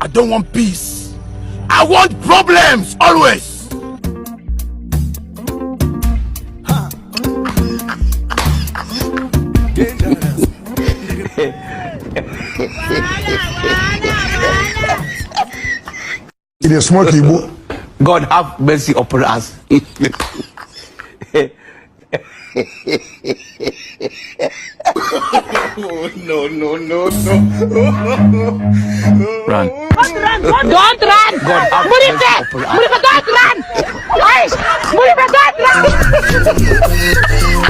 I don't want peace. I want problems always. It is smoky. God have mercy upon us. No. Run. Don't run! God have Murid mercy ka! upon us. Murid ka, don't run! Ay! Murid ka, don't run!